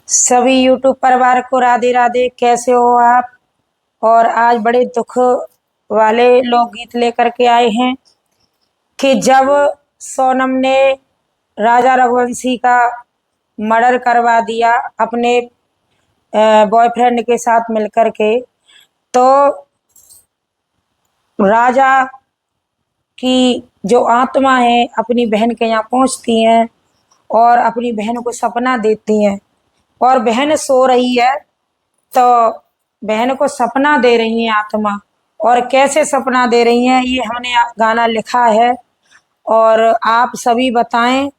सभी यूट्यूब परिवार को राधे राधे। कैसे हो आप? और आज बड़े दुख वाले लोकगीत लेकर के आए हैं कि जब सोनम ने राजा रघुवंशी का मर्डर करवा दिया अपने बॉयफ्रेंड के साथ मिलकर के, तो राजा की जो आत्मा है अपनी बहन के यहाँ पहुंचती हैं और अपनी बहन को सपना देती हैं। और बहन सो रही है तो बहन को सपना दे रही है आत्मा। और कैसे सपना दे रही हैं ये हमने गाना लिखा है। और आप सभी बताएं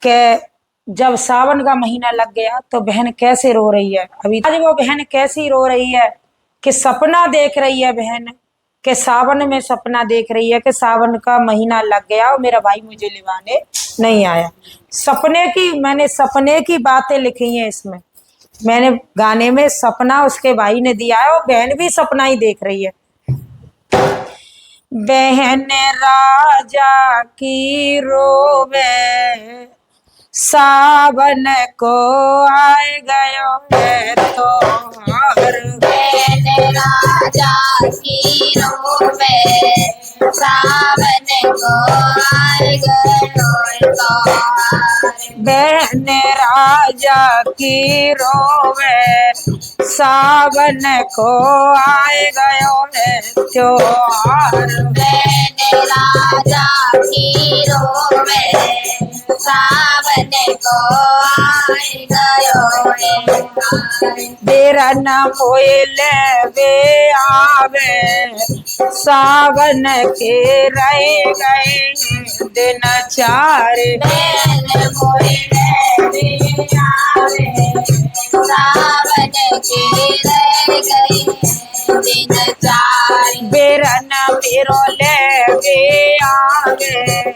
कि जब सावन का महीना लग गया तो बहन कैसे रो रही है। अभी आज वो बहन कैसी रो रही है कि सपना देख रही है बहन कि सावन में सपना देख रही है कि सावन का महीना लग गया और मेरा भाई मुझे लिवाने नहीं आया। मैंने सपने की बातें लिखी हैं इसमें। मैंने गाने में सपना उसके भाई ने दिया है और बहन भी सपना ही देख रही है। बहन राजा की रोवे सावन को आए गयो है तो बहन राजा की रोवे सावन को आए गयो तो बहन राजा की रोवे सावन को आए गयो है त्योहार। बहन राजा की रोवे सावन को आए गयो है। बेरा न मोइले वे आवे सावन के रह गए दिन चार। बहन मोइले वे आवे सावन के रह गए दिन चार। बेरा न बिरोले वे आवे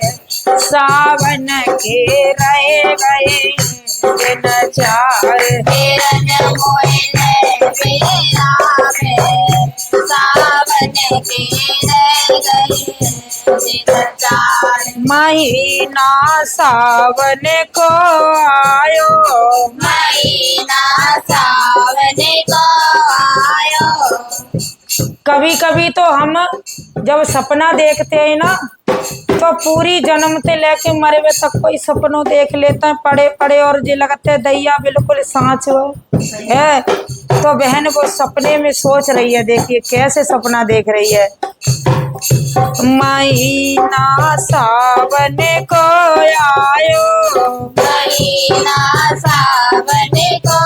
सावन के रह गए दिन चार। बेरन मोइले वे आवे सावन के रह गए दिन चार। महीना सावन को आयो महीना सावन को आयो। कभी कभी तो हम जब सपना देखते हैं ना तो पूरी जन्म से लेके मरे हुए तक कोई सपनों देख लेते हैं पड़े पड़े और जी लगते हैं दैया बिल्कुल सांच है। तो बहन वो सपने में सोच रही है, देखिए कैसे सपना देख रही है। महीना सावन को आयो महीना सावन को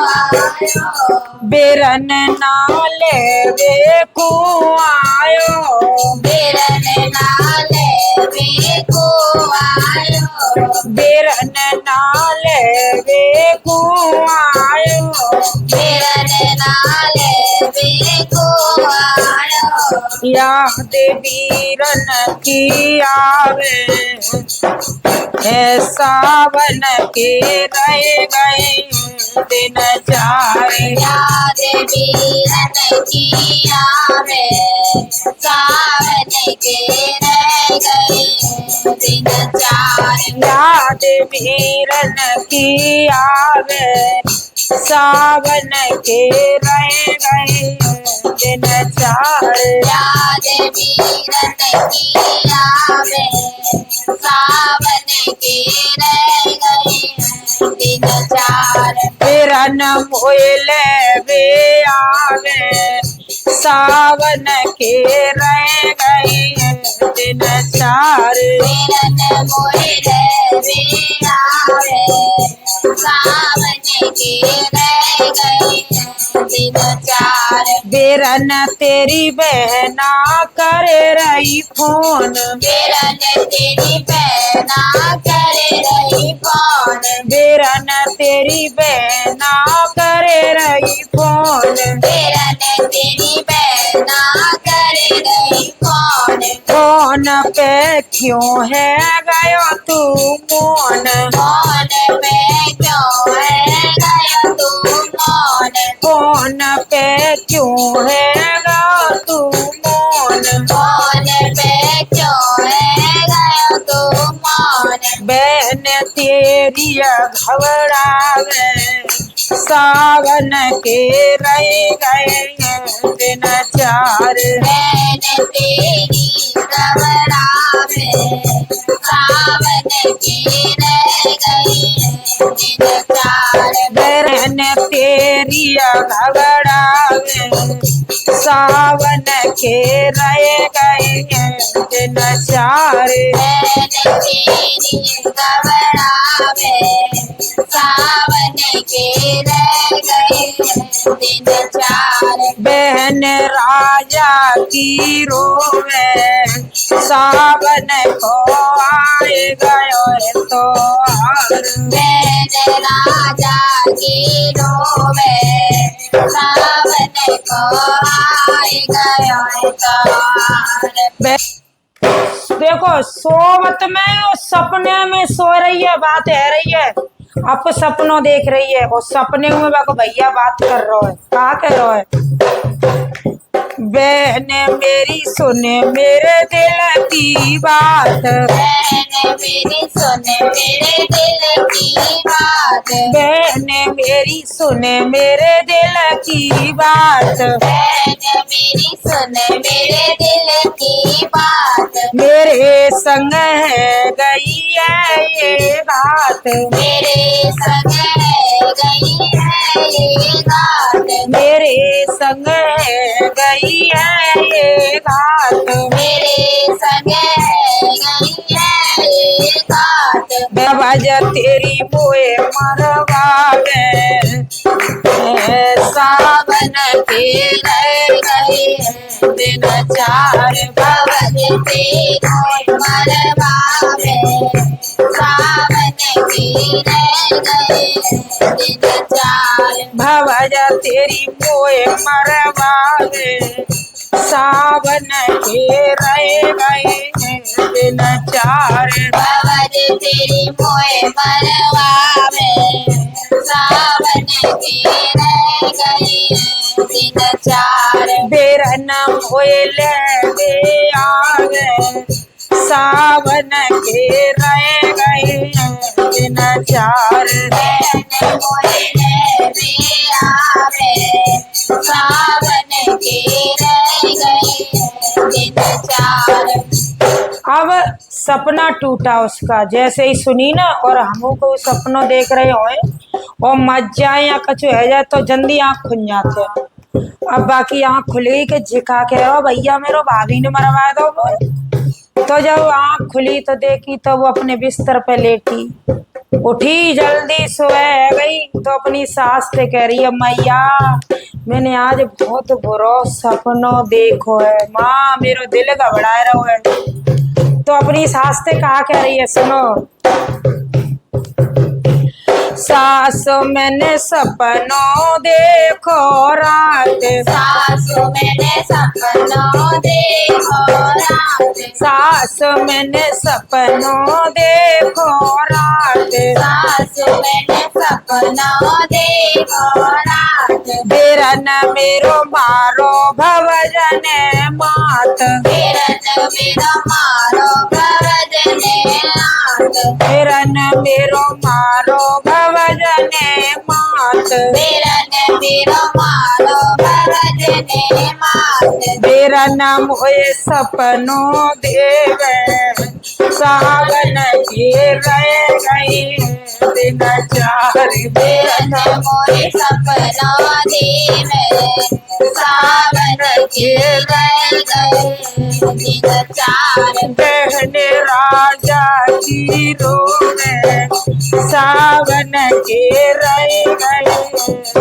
आयो। बेरन नाले वे को आयो बेरन नाले वे को आयो। बेरन नाले वे को आयो बेरन नाले वे को आयो। याद वीरन की आवे है सावन के रह गए दिन चार। याद वीरन की आवे सावन के रह गए दिन चार। याद वीरन की आवे सावन के रह गए दिन चार। याद वीरन की आवे सावन के रह गए दिन चार। बेरन मोइले वे आवे सावन के रह गए दिन चार। बेरन मोइले वे आवे सावन के रह गए दिन चार। बेरन तेरी बहना करे रही फोन बेरन तेरी बहना करे रही फोन। बेरन तेरी बहना करे रही फोन बेरन तेरी बहना करे रही फोन। फोन पे क्यों है गयो तू मोन फोन पे क्यों है गयो तू मोन। फोन पे क्यों है गयो तू मोन फोन पे क्यों है गयो तू मोन। बहन तेरी घबरावे सावन के रह गए दिन चार। बहन तेरी घबरावे सावन के रह गए दिन चार। बहन तेरी घबरावे सावन के रह गए दिन चार। बहन तेरी घबरावे सावन के रह गए दिन चार। बहन राजा की रोवे सावन को आए गयो तो हार। बहन राजा की रोवे सावन को आए गयो तार। देखो सोवत में और सपने में सो रही है, बात है रही है, आप सपनों देख रही है और सपने में बाको भैया बात कर रहा है। कहा कह रहा है? बहन मेरी सुने मेरे दिल की बात। बहन मेरी सुने मेरे दिल की बात। बहन मेरी सुने मेरे दिल की बात। बहन मेरी सुने मेरे दिल की बात। मेरे संग है गई है ये बात। मेरे संग है गई है ये बात। मेरे संग है गई है ये बात। मेरे संग है गई है ये बात। बाज तेरी मोए मरवावे सावन के रह गए दिन चार। भवन तेरो मरवावे सावन की रह गए दिन चार। भवज तेरी मोए मरवावे सावन के रह गए दिन चार। भवन तेरी मोए मरवावे सावन की रह गए दिन चार। बेरन मोए ले आवे सावन के रह गए दिन चार। बहन मोए ले आवे सावन के रह गए दिन चार। अब सपना टूटा उसका, जैसे ही सुनी ना और हमको को सपनों देख रहे होए और मच जाए या कछु है जाए तो जल्दी आँख खुल जाते हैं। अब बाकी आँख खुल गई कि झिका के रहो भैया मेरो भाभी ने मरवा दो बोल। तो जब आँख खुली तो देखी तो वो अपने बिस्तर पे लेटी। उठी जल्दी सोए गई तो अपनी सास से कह रही है मैया मैंने आज बहुत बुरा सपनों देखो है माँ मेरो दिल घबरा रहो है। तो अपनी सास से कहा कह रही है सुनो। सास मैंने सपनों देखो रात। सासु मैंने सपनों देखो रात। सास मैंने सपनों देखो रात। सासु मैंने सपनों देखो रात। बेरन मेरो मारो भवजन मात। बेरन मेरो मारो भवजने आत। बेरन मेरो मारो भवजन मात। बेरन मेरो मारो भवजने मात। बेरन मोए सपनों देवे सावन के रह गई दिन चार। बेरन मोए सपनों देवे सावन के रह गए दिन चार। बहन राजा की रोवे सावन के रह गए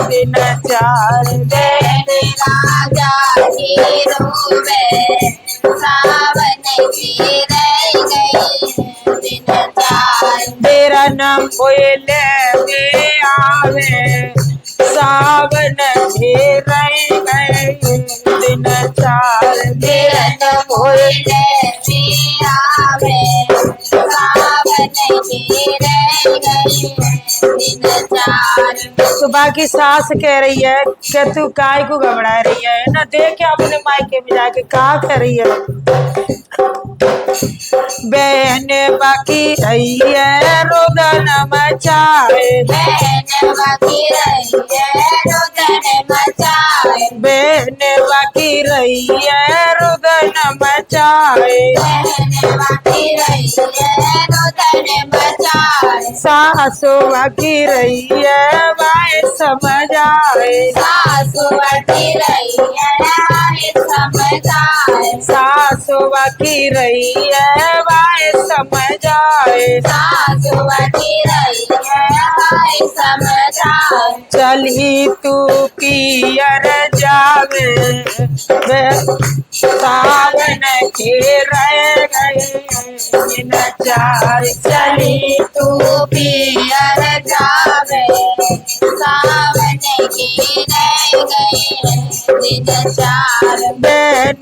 दिन चार। बहन राजा की रोवे सावन की रह गई दिन चार। बेरन कोयले में आवे सावन के रह गए दिन चार। बेरन कोयले में आवे सावन की रह गई दिन चार। तो बाकी सास कह रही है कि तू काय को घबरा रही है ना, देख के अपने मायके में जाके कहा कह रही है। बहन बाकी रही है रुदन मचाए, बहन बाकी रही है रुदन मचाए, बहन बाकी रही है रुदन मचाए, बहन बाकी रही है रुदन मचाए, सासू बाकी रही है वाए समझाए, सासू बाकी रही है वाए समझाए, सासू बाकी रही है वाए समझाए, सासू बाकी रही है वाए समझाए, चली तू पियर जावे सावन के रह गए नचार, चली तू पियर जावे सावन की रह गए दिन चार, बहन